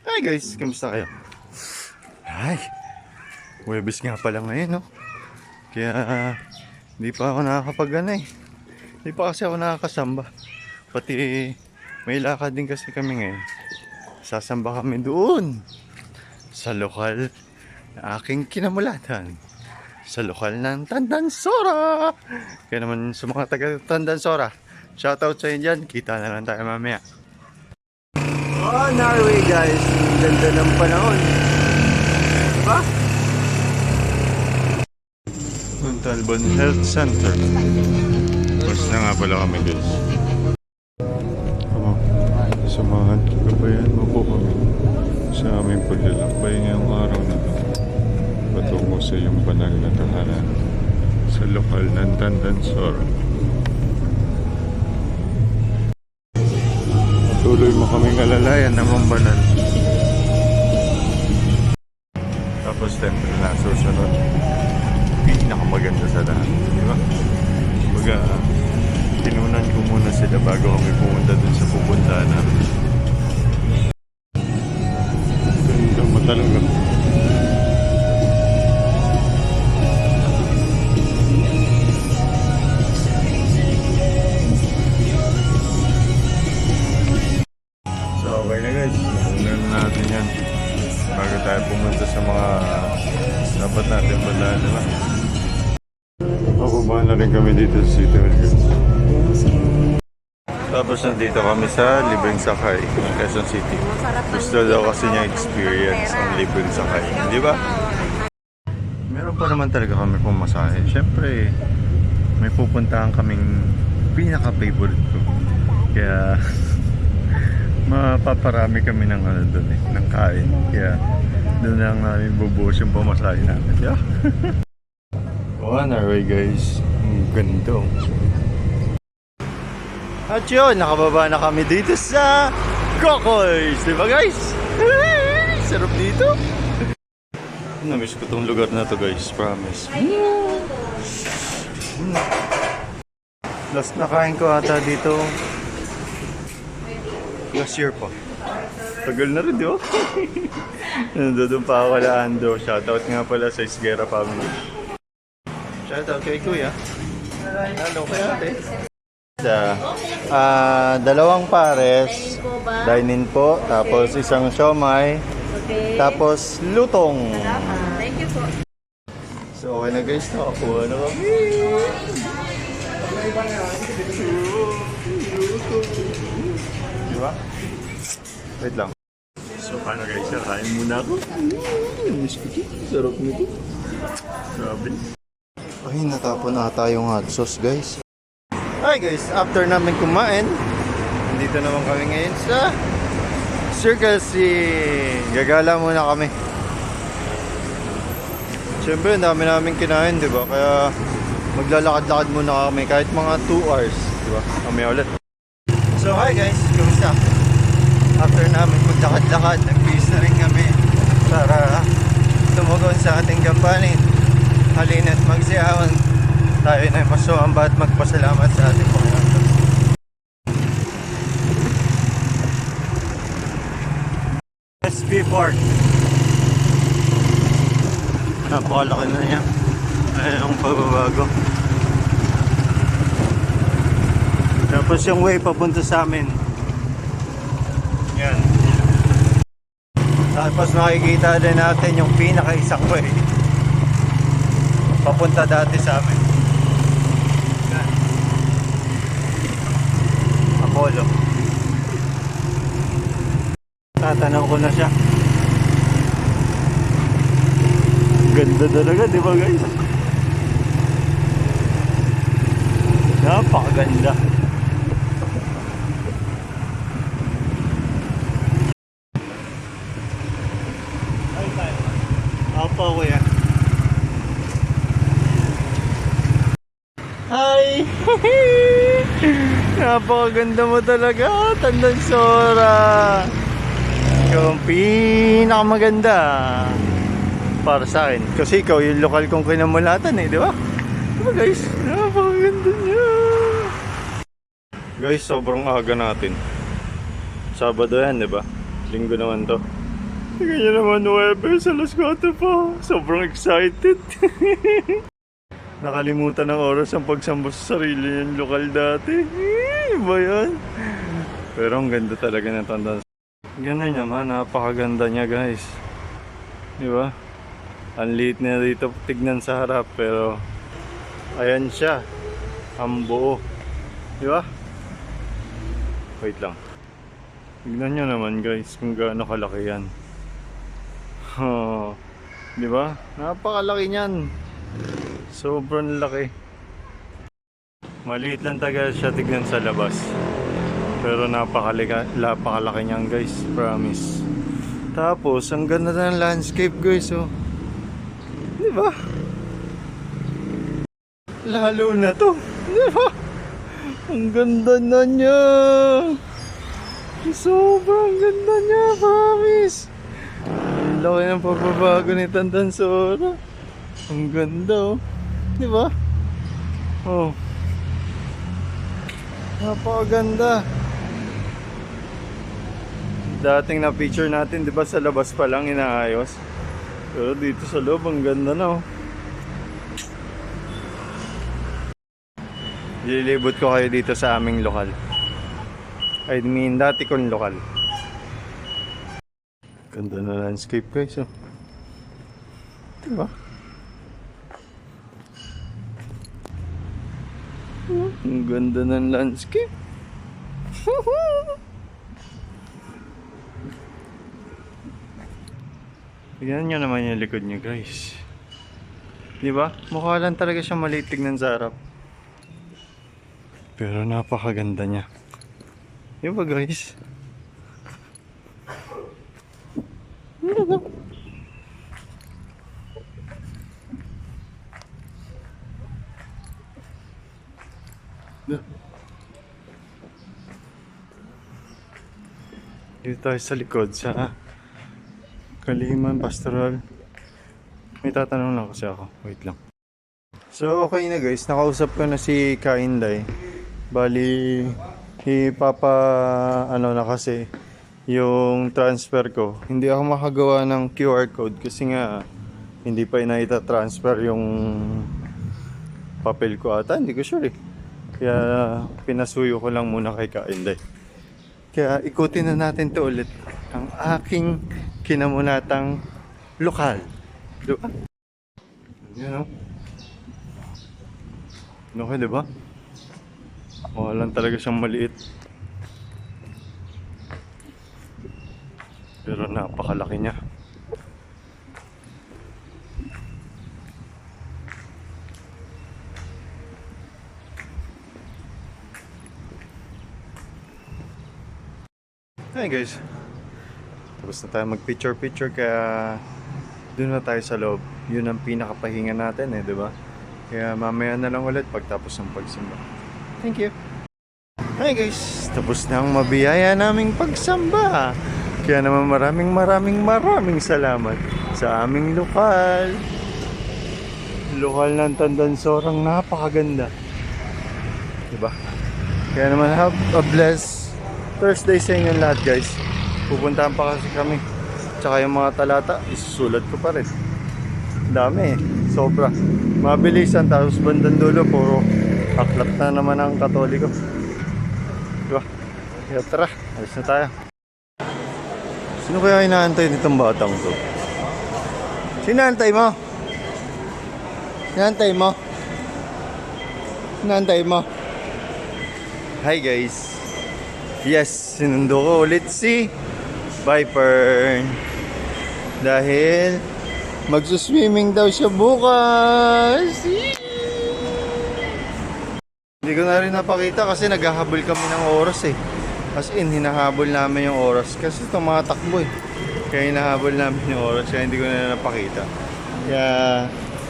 Hi guys, kamusta kayo? Ay, Huwebes nga pala ngayon, no? Kaya, hindi pa ako Hindi pa kasi ako nakakasamba. Pati, may lakad din kasi kami ngayon. Sasamba kami doon. Sa lokal na aking kinamulatan. Sa lokal ng Tandansora. Kaya naman sa mga taga Tandansora, shoutout sa inyo dyan. Kita na lang tayo mamaya. Oh, Norway guys. Ang ganda ng panahon. Diba? Montalban Health Center. Basta na nga pala kami guys. Samahan kabayan mo po kami sa aming paglalakbay ngayong araw na ito. Patungo sa iyong banal na tahanan sa lokal ng Tandansora. Tuloy mo kaming alalayan ng mga banal. Tapos siyempre na susunod. Pinakamaganda sa lahat. Di ba? Baga, tinunan ko muna sila bago kami pumunta dun sa pupuntahan namin. Ganda mo talaga. So okay na guys, nakunan na natin yan bago tayo pumunta sa mga dapat natin bandaan, diba? Mabubahan na rin kami dito sa City Hall guys. Tapos nandito kami sa libreng sakay ng Quezon City. Gusto daw kasi niya experience ang libreng sakay, di ba? Meron pa naman talaga kami pumasahe. Siyempre, may pupuntahan kaming pinaka-favorite ko. Kaya, mapaparami kami ng ano doon ng kain. Kaya, doon lang namin bubuhos yung pumasahe namin. Yeah. Oh, Norway guys. Ang ganda. At yun, nakababa na kami dito sa Cocoys. Diba guys? Sarap dito. Namiss ko tong lugar na to guys. Promise. Last na kain ko ata dito last year pa. Tagal na rin, di ba? Nandun pa ako kala Ando. Shoutout nga pala sa Isguera family. Shoutout kay Kuya. Hello kay ate. Dalawang pares, dine-in po, tapos isang siomay, tapos lutong. Thank you po. So okay na guys, nakakuha na kami. Diba? Wait lang. So paano guys, kain muna ako. Miss ko ito, sarap nito. Grabe. Ay, natapon ata yung hot sauce guys. Hi guys, after namin kumain, dito naman kami ngayon sa Circle C. Gagala muna kami. Siyempre, ang dami namin kinain, di ba? Kaya maglalakad-lakad muna kami kahit mga 2 hours, di ba? Kami ulit. So hi guys, kumusta? After namin maglakad-lakad, nag-base na rin kami para tumugon sa ating gampanin. Halina't magsiyawan tayo na masuamba at magpasalamat sa ating Panginoon. SP Park. Napakalaki na niya. Ayan ang pagbabago. Tapos yung way papunta sa amin. Yan. Tapos makikita din natin yung pinaka-isang way papunta dati sa amin. Yan. Apollo. Tatanaw ko na siya. Ganda talaga, di ba guys? Napakaganda. Apa ko yan. Hi! Napakaganda mo talaga, Tandansora. Ikaw ang pinakamaganda para sa akin. Kasi ikaw yung lokal kong kinamulatan di ba? Diba guys? Napakaganda niya. Guys, sobrang aga natin. Sabado yan, di ba? Linggo naman to. Ganyan naman, Weber sa Las 4 pa. Sobrang excited. Nakalimutan ng oras ang pagsamba sa sarili niyang lokal dati. Ba yan? Pero ang ganda talaga ng tanda. Ganun naman, napakaganda niya guys. Di ba? Ang liit na dito tignan sa harap pero ayan siya. Ang buo. Di ba? Wait lang. Tignan nyo naman guys kung gaano kalaki yan. Oh, di ba? Napakalaki niyan. Sobrang laki. Maliit lang talaga siya tignan sa labas. Pero napakalaki niyan guys, promise. Tapos, ang ganda ng landscape guys, oh. Di ba? Lalo na to. Di ba? Ang ganda na niya. Sobrang ganda niya, promise. Ang laki ng pagbabago ni Tandansora. Ang ganda, oh. Di ba? Oh. Napakaganda. Dating na picture natin, di ba, sa labas pa lang inaayos. Pero dito sa loob, ang ganda na, oh. Lilibot ko kayo dito sa aming lokal. I mean, dati kong lokal. Ganda na landscape guys, oh. Diba? Ang ganda ng landscape. Tignan nyo naman yung likod nyo guys. Diba? Mukha lang talaga siya maliit tignan sa harap. Pero napakaganda niya. Diba guys? Dito tayo sa likod sa Kaliman Pastoral. May tatanong lang kasi ako. Wait lang. So okay na guys, nakausap ko na si Kainday. Bali, na kasi yung transfer ko. Hindi ako makagawa ng QR code kasi nga hindi pa inaita-transfer yung papel ko ata. Hindi ko sure eh. Kaya pinasuyo ko lang muna kay Kainday. Kaya ikutin na natin to ulit ang aking kinamunatang lokal. Diba? Yan o. Okay, diba? Lang talaga siyang maliit. Pero napakalaki niya. Hey guys, tapos na tayo mag-picture kaya doon na tayo sa loob. Yun ang pinakapahinga natin eh, di ba? Kaya mamaya na lang ulit pagtapos ng pagsimba. Thank you. Hi guys, tapos na ang mabiyaya naming pagsamba. Kaya naman maraming salamat sa aming lokal. Lokal ng Tandansorang napakaganda. Diba? Kaya naman have a blessed Thursday sa inyong lahat guys. Pupuntahan pa kasi kami. Tsaka yung mga talata, isusulat ko pa rin. Dami eh, sobra. Mabilisan, tapos bandang dulo, puro aklat na naman ang Katoliko. Diba? Kaya tara, alis na tayo. Sino kaya inaantay nitong batang to? Sino inaantay mo? Inaantay mo? Inaantay mo? Hi guys. Yes, sinundo ko ulit si Viper. Dahil magsuswimming daw siya bukas. Hindi ko na rin napakita kasi naghahabol kami ng oras eh. As in, hinahabol namin yung oras kasi tumatakbo eh. Kaya hinahabol namin yung oras kaya hindi ko na napakita. Kaya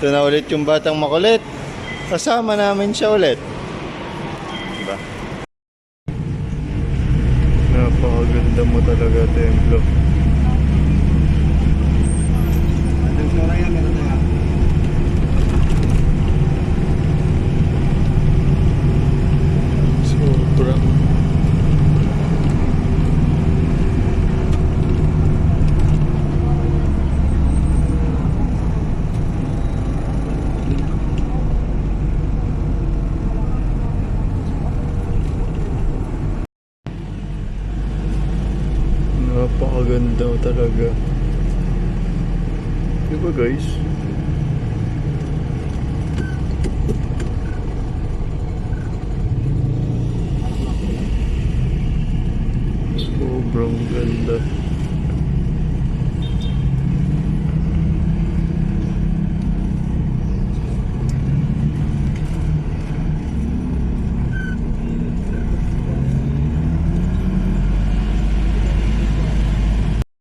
ito na ulit yung batang makulit. Kasama namin siya ulit. Diba? Napakaganda mo talaga, templo. Sobra. Napakaganda talaga. Diba guys? Sobrang ganda.